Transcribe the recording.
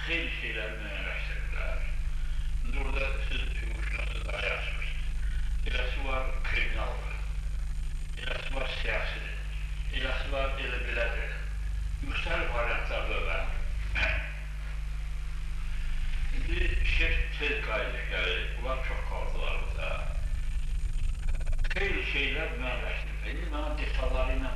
xeyli şeyləri müəyyənləşdirdilər. İndi orada siz hüquqşünası daha yazmışsınız. Eləsi var kriminaldır, eləsi var siyasidir, eləsi var elə belədir. Müxtəlif variantlarda da. İndi şef tez qayıdıb gəlir, bunlar çox qaldılar orada. Xeyli şeylər müəyyənləşdirildi. İndi mənə detalları ilə